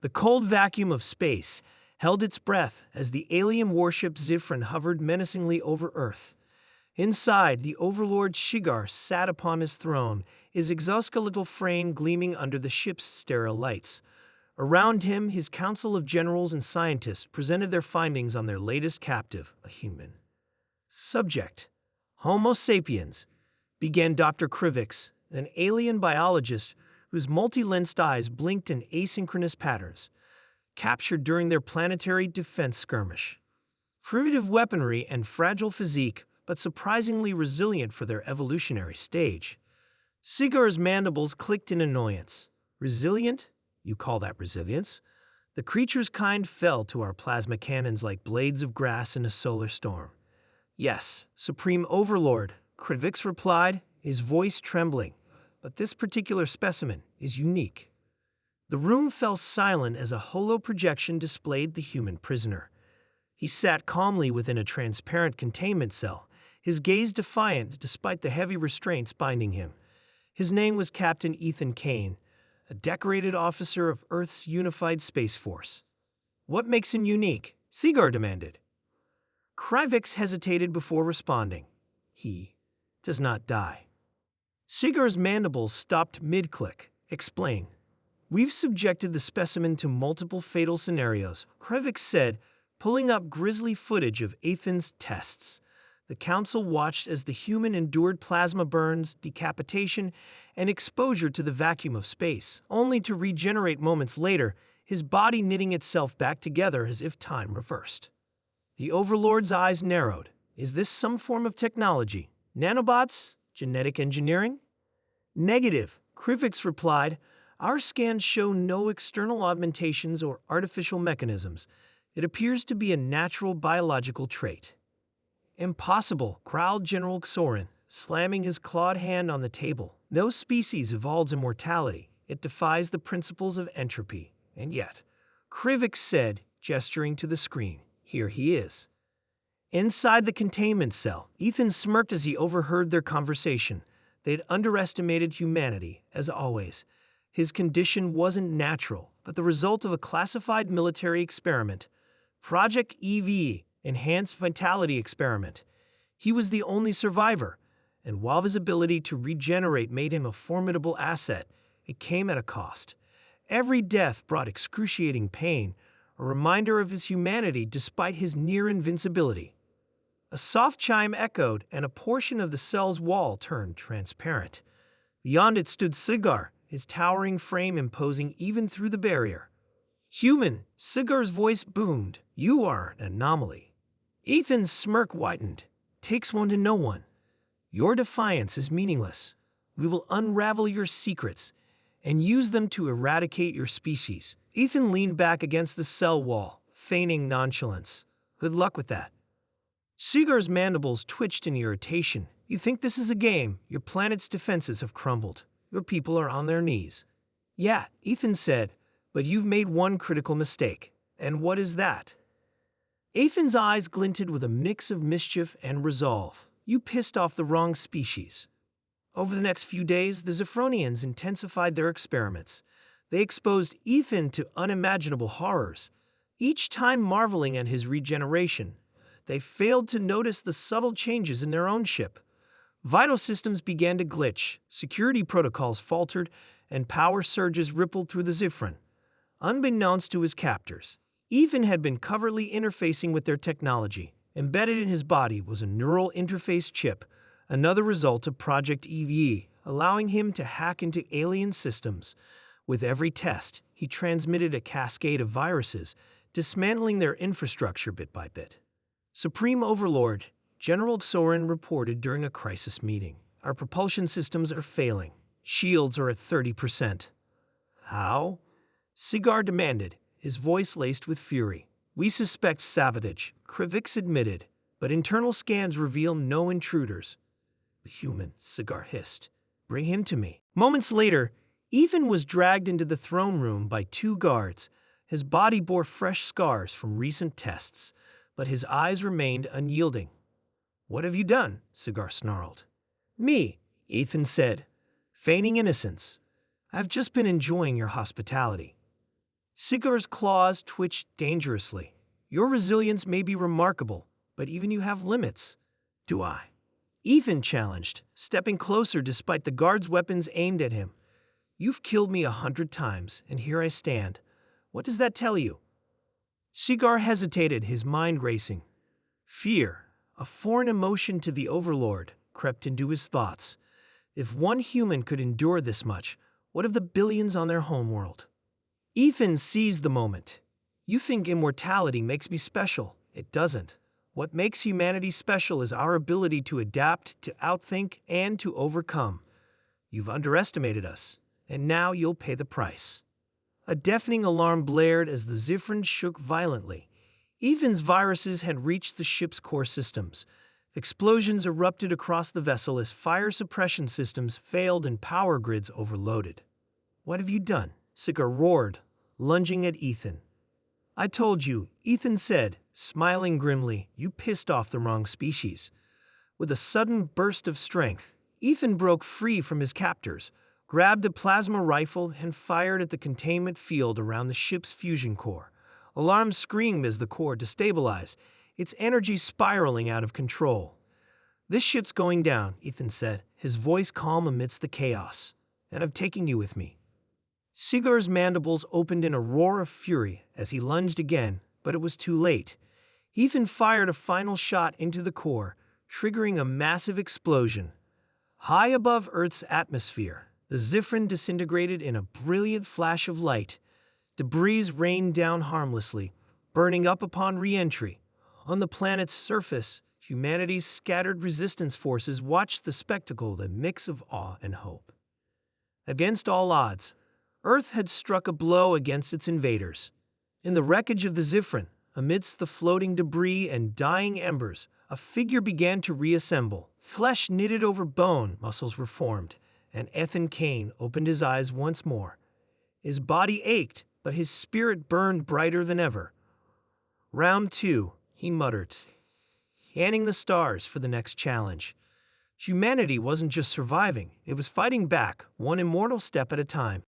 The cold vacuum of space held its breath as the alien warship Zifrin hovered menacingly over Earth. Inside, the overlord Shigar sat upon his throne, his exoskeletal frame gleaming under the ship's sterile lights. Around him, his council of generals and scientists presented their findings on their latest captive, a human. Subject: Homo sapiens, began Dr. Krivix, an alien biologist whose multi-lensed eyes blinked in asynchronous patterns, captured during their planetary defense skirmish. Primitive weaponry and fragile physique, but surprisingly resilient for their evolutionary stage. Sigar's mandibles clicked in annoyance. Resilient? You call that resilience? The creature's kind fell to our plasma cannons like blades of grass in a solar storm. Yes, Supreme Overlord, Krivix replied, his voice trembling. But this particular specimen is unique. The room fell silent as a holo projection displayed the human prisoner. He sat calmly within a transparent containment cell, his gaze defiant despite the heavy restraints binding him. His name was Captain Ethan Kane, a decorated officer of Earth's unified space force. What makes him unique? Sigar demanded. Krivix hesitated before responding. He does not die. Sigar's mandibles stopped mid-click. Explain. We've subjected the specimen to multiple fatal scenarios, Krivix said, pulling up grisly footage of Ethan's tests. The council watched as the human endured plasma burns, decapitation, and exposure to the vacuum of space, only to regenerate moments later, his body knitting itself back together as if time reversed. The Overlord's eyes narrowed. Is this some form of technology? Nanobots? Genetic engineering? Negative, Krivix replied. Our scans show no external augmentations or artificial mechanisms. It appears to be a natural biological trait. Impossible, growled General Xorin, slamming his clawed hand on the table. No species evolves immortality. It defies the principles of entropy. And yet, Krivix said, gesturing to the screen, here he is. Inside the containment cell, Ethan smirked as he overheard their conversation. They'd underestimated humanity, as always. His condition wasn't natural, but the result of a classified military experiment. Project EV, Enhanced Vitality Experiment. He was the only survivor, and while his ability to regenerate made him a formidable asset, it came at a cost. Every death brought excruciating pain, a reminder of his humanity despite his near invincibility. A soft chime echoed, and a portion of the cell's wall turned transparent. Beyond it stood Sigar, his towering frame imposing even through the barrier. Human, Sigar's voice boomed. You are an anomaly. Ethan's smirk widened. Takes one to know one. Your defiance is meaningless. We will unravel your secrets and use them to eradicate your species. Ethan leaned back against the cell wall, feigning nonchalance. Good luck with that. Sigar's mandibles twitched in irritation. You think this is a game? Your planet's defenses have crumbled. Your people are on their knees. Yeah, Ethan said, but you've made one critical mistake. And what is that? Ethan's eyes glinted with a mix of mischief and resolve. You pissed off the wrong species. Over the next few days, the Zephronians intensified their experiments. They exposed Ethan to unimaginable horrors, each time marveling at his regeneration. They failed to notice the subtle changes in their own ship. Vital systems began to glitch, security protocols faltered, and power surges rippled through the Zifron. Unbeknownst to his captors, Ethan had been covertly interfacing with their technology. Embedded in his body was a neural interface chip, another result of Project EVE, allowing him to hack into alien systems. With every test, he transmitted a cascade of viruses, dismantling their infrastructure bit by bit. Supreme Overlord, General Xorin reported during a crisis meeting. Our propulsion systems are failing. Shields are at 30%. How? Sigar demanded, his voice laced with fury. We suspect sabotage, Krivix admitted, but internal scans reveal no intruders. The human, Sigar hissed. Bring him to me. Moments later, Ethan was dragged into the throne room by two guards. His body bore fresh scars from recent tests, but his eyes remained unyielding. What have you done? Sigar snarled. Me, Ethan said, feigning innocence. I've just been enjoying your hospitality. Sigar's claws twitched dangerously. Your resilience may be remarkable, but even you have limits. Do I? Ethan challenged, stepping closer despite the guard's weapons aimed at him. You've killed me 100 times, and here I stand. What does that tell you? Sigar hesitated, his mind racing. Fear, a foreign emotion to the Overlord, crept into his thoughts. If one human could endure this much, what of the billions on their homeworld? Ethan seized the moment. You think immortality makes me special. It doesn't. What makes humanity special is our ability to adapt, to outthink, and to overcome. You've underestimated us, and now you'll pay the price. A deafening alarm blared as the Zifrin shook violently. Ethan's viruses had reached the ship's core systems. Explosions erupted across the vessel as fire suppression systems failed and power grids overloaded. What have you done? Sigar roared, lunging at Ethan. I told you, Ethan said, smiling grimly, you pissed off the wrong species. With a sudden burst of strength, Ethan broke free from his captors, grabbed a plasma rifle, and fired at the containment field around the ship's fusion core. Alarms screamed as the core destabilized, its energy spiraling out of control. This ship's going down, Ethan said, his voice calm amidst the chaos. And I'm taking you with me. Sigar's mandibles opened in a roar of fury as he lunged again, but it was too late. Ethan fired a final shot into the core, triggering a massive explosion. High above Earth's atmosphere, the Zifrin disintegrated in a brilliant flash of light. Debris rained down harmlessly, burning up upon re-entry. On the planet's surface, humanity's scattered resistance forces watched the spectacle with a mix of awe and hope. Against all odds, Earth had struck a blow against its invaders. In the wreckage of the Zifrin, amidst the floating debris and dying embers, a figure began to reassemble. Flesh knitted over bone, muscles reformed, and Ethan Kane opened his eyes once more. His body ached, but his spirit burned brighter than ever. Round 2, he muttered, scanning the stars for the next challenge. Humanity wasn't just surviving, it was fighting back, one immortal step at a time.